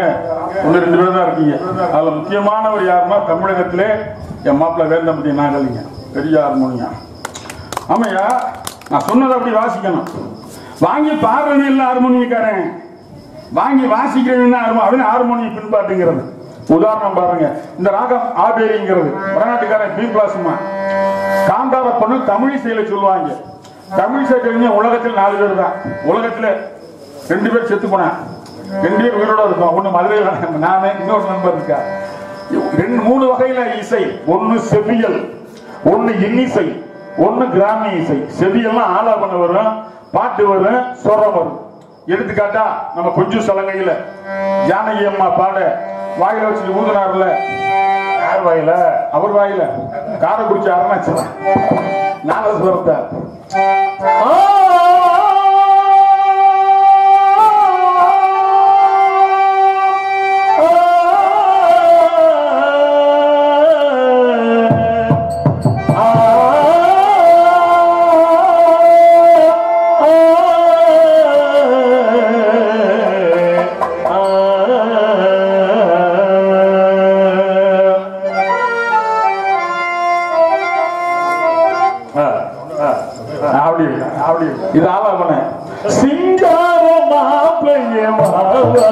1-2 பேர் தான் இருக்கீங்க. அதுல முக்கியமானவர் யாருன்னா தமிழகத்திலே என் மாப்பிள்ள வேந்தம்பட்டி நாகலிங்க, பெரிய ஹார்மோனியம். ஆமையா, நான் சொன்னதை அப்படி வாசிக்கணும். வாங்கி பாடுறது இல்லை ஹார்மோனியக்காரன், வாங்கி வாசிக்கிறது அப்படின்னு ஹார்மோனியம் பின்பாட்டுங்கிறது. உதாரணம் பாருங்க, இந்த ராகம் ஆபேரிங்கிறது வடநாட்டுக்காரன் பி பிளாஸ்மா காந்தார பொண்ணு தமிழிசையில சொல்லுவாங்க. தமிழிசை தெரிஞ்ச உலகத்தில் 4 பேர் தான். உலகத்துல 2 பேர் செத்து போனேன், 2 பேர் உயிரோட இருக்கும். ஒண்ணு மதுரையில் நானே, இன்னொரு நண்பர் இருக்கா. 3 வகையில இசை, ஒன்னு செவியல், ஒன்னு இன்னிசை, ஒன்னு கிராமிய இசை. செவியெல்லாம் ஆலாபனை வரும், பாட்டு வரும், சொரம் வரும். எடுத்துக்காட்டா நம்ம கொஞ்சம் சலங்கையில ஜானகி அம்மா பாட வாயில வச்சுட்டு ஊதுனார்ல, யார் வாயில? அவர் வாயில காரைக்குறிச்சி அருணாச்சலம் நாகஸ்வரத்தை இது ஆலாபன சிங்கார மாப்பிளைய வாவா,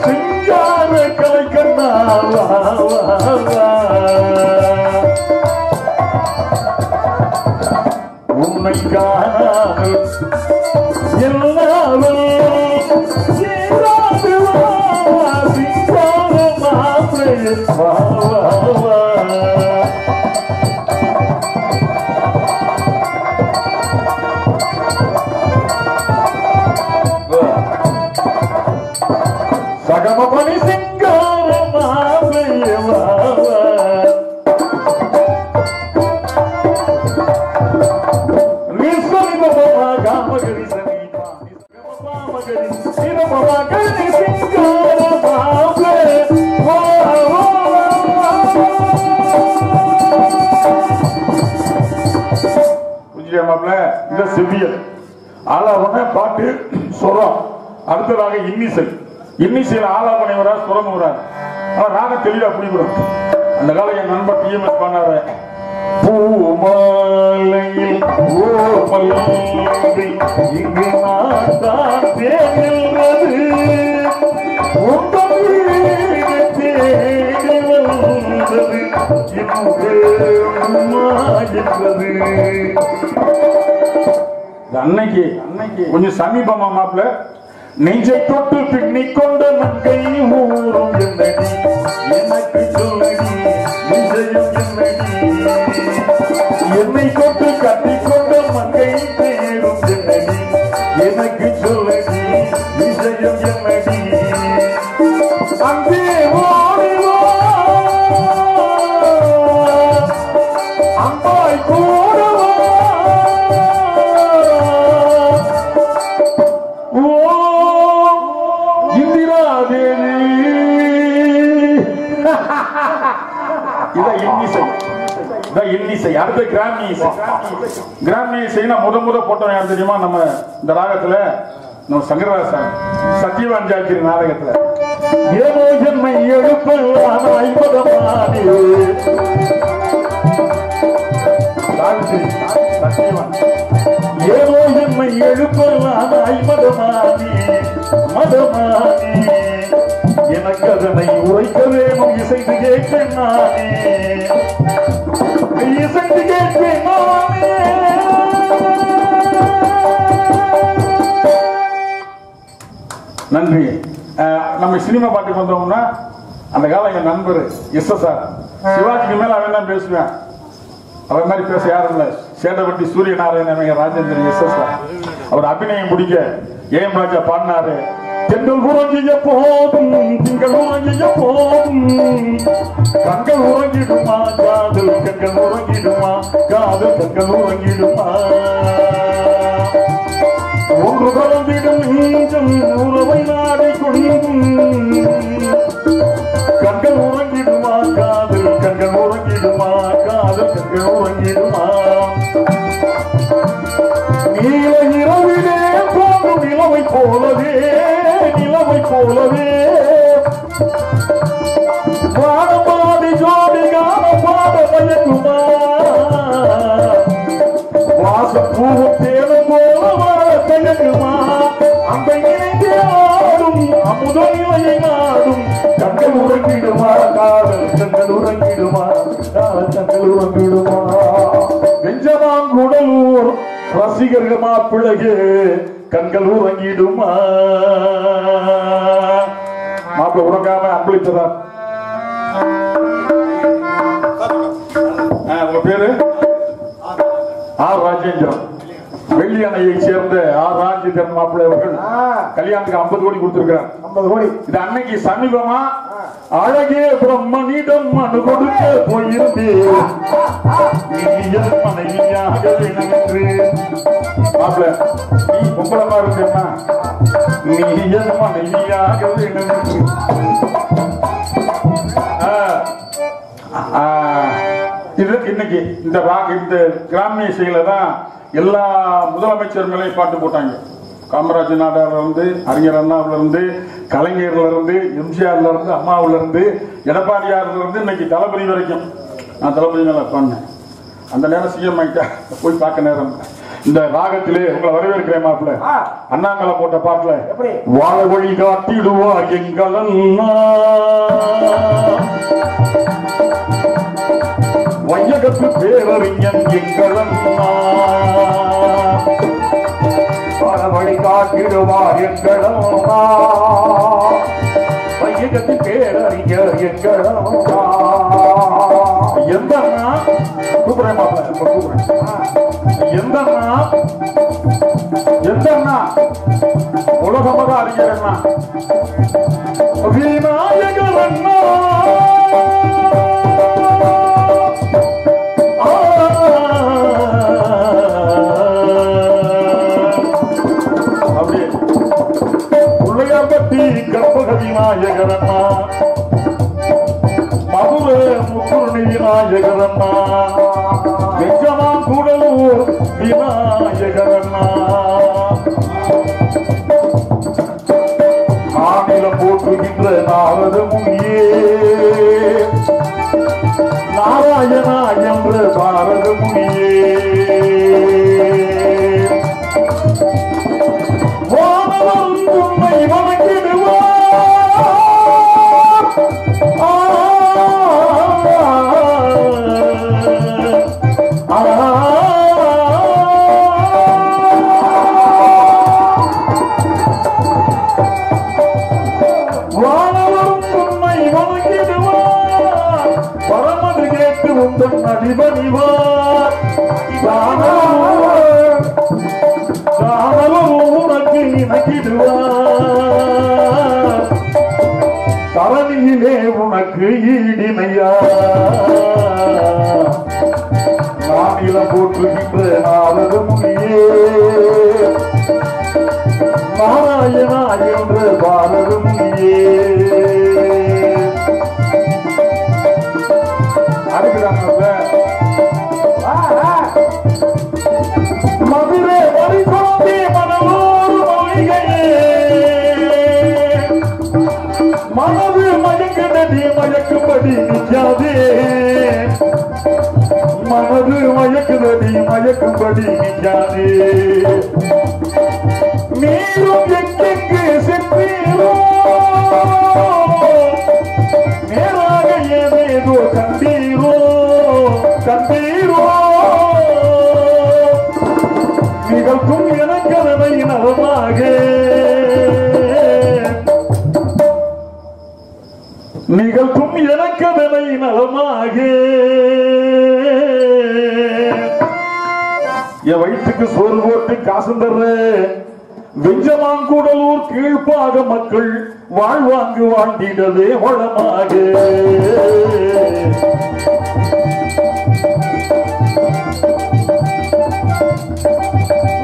சிங்கார கலைக்கண்ணா வாவா, உன்னை காணாமல் எல்லாரும் சிங்கார மாப்பிளைய வாவா. சகமபணி சிங்கார மாப்பிளைய வாவா, நிசனி பபமா காமகரி சனீபா, நிசகமபாமகரி நிரபமாகரி சிங்கார மாப்பிளைய வாவா. புரிஞ்சுதா மாப்பிள்ள? இந்த செவியல் ஆலாபனை, பாட்டு, சொரம். அடுத்ததாக இன்னிசை. இன்னிசையில் ஆலாபனை வராது, சுரம் வராது. ஆனா ராகம் தெளிவா புரியும். அந்த காலம் என் நண்பர் டிஎம்எஸ் பண்ணாரு. பூமாலையில் ஓமலை இங்கு நான் தான் தேடுகிறது, அன்னைக்கு கொஞ்சம் சமீபமா மாப்பிள்ள, நெஞ்சை தொட்டு பின்னிக் கொண்ட மங்கை ஊரும் என்னடி, எனக்கு சொல்லடி நிஜயம் என்னடி, என்னை தொட்டு கட்டிக்கொண்ட மங்கை தேடும் என்னடி, எனக்கு சொல்லடி நிஜயம் என்னடி. அங்கே ஓடிவா அம்பாய் கூடவா, இந்திரா தேவி. இதான் இன்னிசை, இதான் இன்னிசை. அடுத்த கிராமிய இசை. கிராமிய இசைனா முத போட்டோம் யார் தெரியுமா? நம்ம இந்த ராகத்துல நம்ம சங்கரதாசன் சத்யவான் ஜாக்கிரி நாடகத்துல ஏதோ என்னை எழுப்பலாம் 50 சத்யவான், ஏதோ என்னை எழுப்பலாம் 50 மதமானி, எனக்கு அதனை உரைக்க வேணும் இசைந்து கேட்பேன் நானே, இசைந்து கேட்பேன் நானே. நன்றி. நம்ம சினிமா பாட்டுக்கு வந்தோம்னா அந்த காலம் என் நண்பர் எஸ்எஸ்ஆர் சிவாஜிக்கு மேல அவன் தான் பேசுவேன். அவர் மாதிரி பேச யாரும் இல்ல. சேடப்பட்டி சூரியநாராயண ராஜேந்திரன் எஸ்எஸ்ஆர். அவர் அபிநயம் பிடிக்க ஏஎம் ராஜா பாடினாரு. தென்றல் உறங்கிய போதும் திங்கள் உறங்கிய போதும் கண்கள் உறங்கிடுமா காதல் கண்கள் உறங்கிடுமா காதல் கண்கள் உறங்கிடுமா, ஒன்று கலந்திடும் நெஞ்சம் உறவை நாடி கொண்டும் கண்கள் உறங்கிடுமா காதல் கண்கள் உறங்கிடுமா காதல் கண்கள் உறங்கிடுமா. நீல இரவிலே போகும் நிலவை போலவே வானமாடி ஜோடி காண பாட மயக்குமா வாசப்பூவும் தேடும் போல வர தயங்குமா அந்த இணைந்தே ஆடும் அமுத நிலையை நாடும் கண்கள் உறங்கிடுமா காதல் கண்கள் உறங்கிடுமா வெஞ்சமாங்குடலூர் ரசிகர்கள் மாப்பிள்ளையே கண்கள் உறங்கிடுமா மாப்பிள்ள உறங்காம அன்பளித்ததா உங்க பேரு ஆர் ராஜேந்திரன் வெள்ளி அணையை சேர்ந்த ஆர் ராஜேந்திரன் மாப்பிள்ளை அவர்கள் கல்யாணத்துக்கு 50 கோடி கொடுத்திருக்கிறார். 50 கோடி. இது அன்னைக்கு சமீபமா அழகே பிரம்மனிடம் மனு கொடுக்க போயிருந்தேன் மனைவியாக நினைத்து மாப்பிள்ள நீ பொம்பளமா இருக்கா நீ மனைவியாக நினைத்து இன்னைக்கு இந்த கிராமிய இசையில தான் எல்லா முதலமைச்சர்களையும் பாட்டு போட்டாங்க. காமராஜ் நாடார்ல இருந்து, அறிஞர் அண்ணாவில இருந்து, கலைஞர்ல இருந்து, எம்ஜிஆர்ல இருந்து, அம்மாவில இருந்து, எடப்பாடியார்ல இருந்து இன்னைக்கு தளபதி வரைக்கும். நான் தளபதி மேல பண்ணேன். அந்த நேரம் சிஎம் ஆயிட்டா போய் பார்க்க நேரம். இந்த ராகத்திலே உங்களை வரவேற்கிறேன் மாப்பிள்ள. அண்ணா மேல போட்ட பாட்டுல வாழ வழி காட்டிடுவார் எங்களெல்லாம் வையகத்து பேரறிஞன் எங்களெல்லாம் வாழ வழி காட்டிடுவார் எங்களெல்லாம் வையகத்து பேரறிஞர் எங்களெல்லாம் எந்த அண்ணா கூப்பிடுறேன் மாப்பிள்ள கூப்பிடுறேன் எந்த அண்ணா உலகமக அறிஞர் அண்ணா விநாயகர் அண்ணா அப்படியே பிள்ளையார்பட்டி கற்பக விநாயகர் அண்ணா மதுரை முக்குருணி விநாயகர் அண்ணா வெஞ்சமாங்குடலூர் விநாயகர் அண்ணா மாநிலம் போற்றுகின்ற நாரத முனியே நாராயணா என்ற பாரத முனியே வானவன் உன்னை வணங்கிடுவார் அடிபணிவார் உனக்கு இணக்கிடுவார் தரணியிலே உனக்கு ஈடினையா மாநிலம் போற்றுகின்ற நாரத முனியே நாராயணா என்ற பாரத முனியே மதுரை மறிக்கொண்டே மனவோர் மொழிகையே மனது மயக்குதடி மயக்கும்படி நிற்காதே மனது மயக்குதடி மயக்கும்படி நிற்காதே நீரும் எங்கெங்கு சென்றீரோ நேராக ஏதேதோ கண்டீரோ நிகழ்க்கும் எனக்கதனை நலமாக நிகழ்க்கும் எனக்கதனை நலமாக என் வயிற்றுக்கு சோறு போட்டு காசு தர்ற வெஞ்சமாங்குடலூர் கீழ்ப்பாக மக்கள் வாழ்வாங்கு வாழ்ந்திடவே வளமாக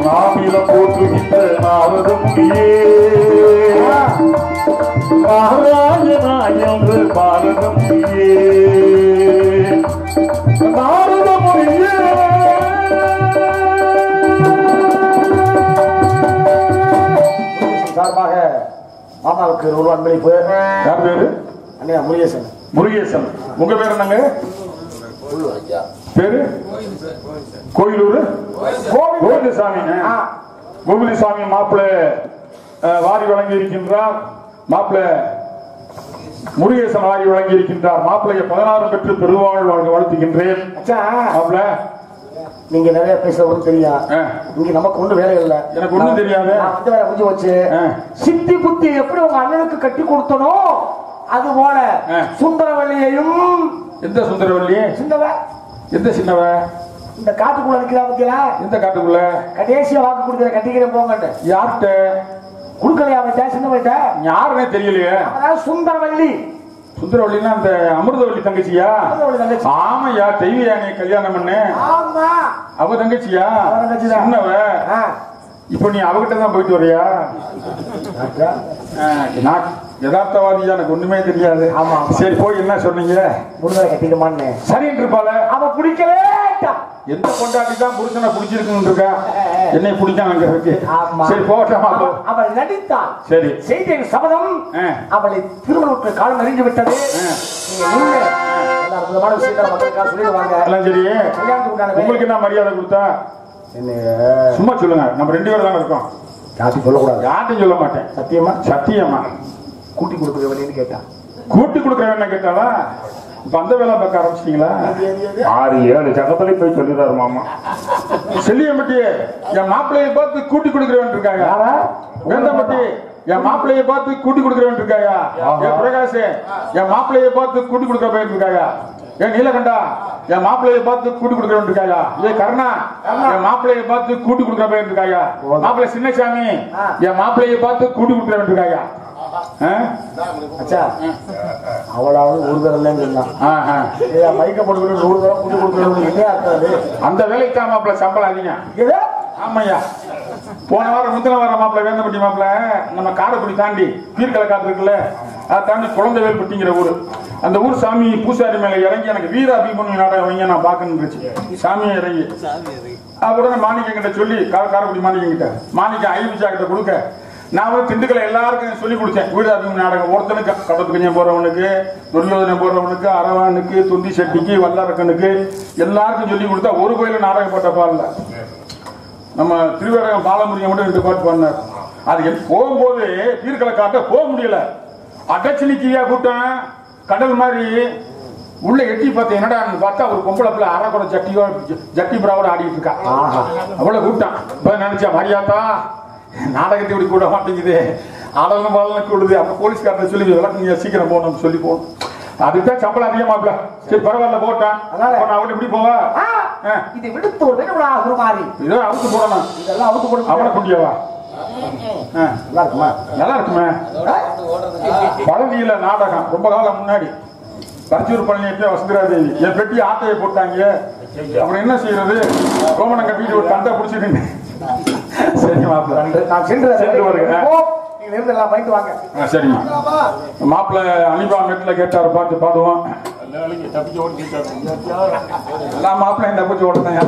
நாமிலம் போற்றுகின்ற நாரத முனியே நாராயணா என்று பாரத முனியே நாரத முனியே மாமாவுக்கு ஒரு அன்பளிப்பு. யார் பேரு? அண்ணா முருகேசன். முருகேசன். உங்க பேர் என்னங்க? பேரு கோயிலூர் கோவிந்தசாமி. கோவிந்தசாமி மாப்பிள்ளை வாரி வழங்கி இருக்கின்றார். மாப்பிள்ளை முருகேசன் வாரி வழங்கி இருக்கின்றார். மாப்பிள்ளைய 16 பெற்று பெருவாழ் வாழ்த்துகின்றேன். மாப்பிள்ளை நீங்க நிறைய பேசுறது தெரியும். இங்க நமக்கு ஒண்ணு வேலை இல்ல. எனக்கு ஒண்ணும் தெரியாது. நான் வந்து வேலை முடிஞ்சு வச்சு சித்தி புத்தி எப்படி உங்க அண்ணனுக்கு கட்டி கொடுத்தனோ அது போல சுந்தரவல்லியையும். எந்த சுந்தரவல்லி? சின்னவ. எந்த சின்னவ? இந்த காட்டுக்குள்ள நிக்கிறா பத்தியா? எந்த காட்டுக்குள்ள? கடைசியா வாக்கு கொடுக்கிற கட்டிக்கிறேன் போங்க. யார்கிட்ட குடுக்கலையா? சின்னவட்ட யாருன்னே தெரியலையே. சுந்தரவல்லி. சுந்தரவல்லின்னா அந்த அமிர்தவல்லி தங்கச்சியா? ஆமையா, தெய்வ யானை கல்யாணம் பண்ணு. அவ தங்கச்சியா? சின்னவ. இப்ப நீ அவகிட்ட தான் போயிட்டு வரியா? நான் யதார்த்தவாதியா, எனக்கு ஒண்ணுமே தெரியாது. சரி போய் என்ன சொன்னீங்க? முருகரை கட்டிக்குமான்னு. சரின்னு இருப்பாள. அவ பிடிக்கவே எந்த பொண்டாட்டி தான் புருஷனை பிடிச்சிருக்குன்னு இருக்கா? என்னை பிடிக்காம இருக்கு. சரி போகட்டாமா. அவள் நடித்தாள். சரி செய்த சபதம் அவளை திருமணத்துக்கு காலம் நெருங்கி விட்டது. அற்புதமான விஷயத்தை மக்களுக்காக சொல்லிடுவாங்க. சரி, உங்களுக்கு என்ன மரியாதை கொடுத்தா? சும்மா சொல்லுங்க. நம்ம 2 பேரும் தான் இருக்கோம். யார்ட்டையும் சொல்லக்கூடாது. யார்ட்டையும் சொல்ல மாட்டேன். சத்தியமா? சத்தியமா. கூட்டி கொடுக்குறவன்னு கேட்டா? கூட்டி கொடுக்குறவன் கேட்டாவா? இப்ப அந்த வேலை பார்க்க ஆரம்பிச்சிட்டீங்களா? 6-7 சக்கத்துல போய் சொல்லிடுறாரு மாமா. செல்லியம்பட்டி என் மாப்பிள்ளையை பார்த்து கூட்டி கொடுக்குறவன் இருக்காங்க. வேந்தம்பட்டி என் மாப்பிள்ளையை பார்த்து கூட்டி கொடுக்குறவன் இருக்காயா? என் பிரகாஷ் என் மாப்பிள்ளையை பார்த்து கூட்டி கொடுக்குற பையன் இருக்காயா? என் நீலகண்டா என் மாப்பிள்ளையை பார்த்து கூட்டி கொடுக்குறவன் இருக்காயா? ஏ கருணா என் மாப்பிள்ளையை பார்த்து கூட்டி கொடுக்குற பையன் இருக்காயா? மாப்பிள்ளை சின்னசாமி என் மாப்பிள்ளையை பார்த்து கூட்டி கொடுக்குறவன் இருக்காயா? அவளாவது ஒரு தரம் மைக்க போட்டு 100 தரம் கூட்டி கொடுக்கறது. அந்த வேலைக்கு தான் மாப்பிள்ள சம்பளம் அதிகம். ஆமையா, போன வாரம் முந்தின வாரம் மாப்பிள்ள வேந்தப்பட்டி மாப்பிள்ள நம்ம காரைக்குடி தாண்டி பீர்கலை காத்து இருக்குல்ல, அதை தாண்டி குழந்தைவேல்பட்டிங்கிற ஊர். அந்த ஊர் சாமி பூசாரி மேல இறங்கி எனக்கு வீர அபிமன்யு நாடகம் வைங்க நான் பார்க்கணும் இருந்துச்சு. சாமியை இறங்கி உடனே மாணிக்கம் கிட்ட சொல்லி காரைக்குடி மாணிக்கம் கிட்ட மாணிக்கம் ஐவிச்சா கிட்ட கொடுக்க நான் வந்து திண்டுக்கலை எல்லாருக்கும் சொல்லி கொடுத்தேன். வீர அபிமன்யு நாடகம் ஒருத்தனுக்கு கடத்துக்கஞ்சம் போறவனுக்கு, துரியோதனை போறவனுக்கு, அரவானுக்கு, துந்தி செட்டிக்கு, வல்லரக்கனுக்கு எல்லாருக்கும் சொல்லி கொடுத்தா ஒரு கோயில நாடகம் போட்ட பாடல நம்ம திருவேரகம் பாலமுருகன் மட்டும் 2 பாட்டு பண்ணார். அது போகும்போது பீர்கலை காட்ட போக முடியல. அடைச்சு நிக்கியா கூட்டம் கடல் மாதிரி. உள்ள எட்டி பார்த்த என்னடா பார்த்தா ஒரு பொம்பளை பிள்ளை அரைக்குறை ஜட்டி பிராவோட ஆடிட்டு இருக்கா. அவ்வளவு கூட்டம். இப்ப நினைச்சா மரியாதா நாடகத்தை இப்படி கூட மாட்டேங்குது, ஆடலும் பாடலும் கூடுது. அப்ப போலீஸ்காரத்தை சொல்லி விளக்குங்க சீக்கிரம் போகணும் சொல்லி போகணும். அதுதான் சம்பளம் அதிகமாப்ல. சரி பரவாயில்ல போட்டான். அவன் இப்படி போவா இது விடுத்து ஒரு மாதிரி இதெல்லாம் அவுத்து போடணும். இதெல்லாம் அவுத்து போடணும். அவனை குண்டியவா நல்லா இருக்குமா? நல்லா இருக்குமே. பழனியில நாடகம் ரொம்ப காலம் முன்னாடி பரிச்சூர் பழனியை வசந்தராதேவி என் பெட்டி ஆட்டையை போட்டாங்க. அப்புறம் என்ன செய்யறது? கோமணம் கட்டிட்டு ஒரு தண்டை பிடிச்சிட்டு சரி மாப்பிள்ள நான் சென்று வருங்க. சரி மாப்பிள்ள அனிபா மெட்ல கேட்டாரு பாட்டு பாடுவோம். எல்லாம் மாப்பிள்ள தப்பிச்சு ஓடுறேன்.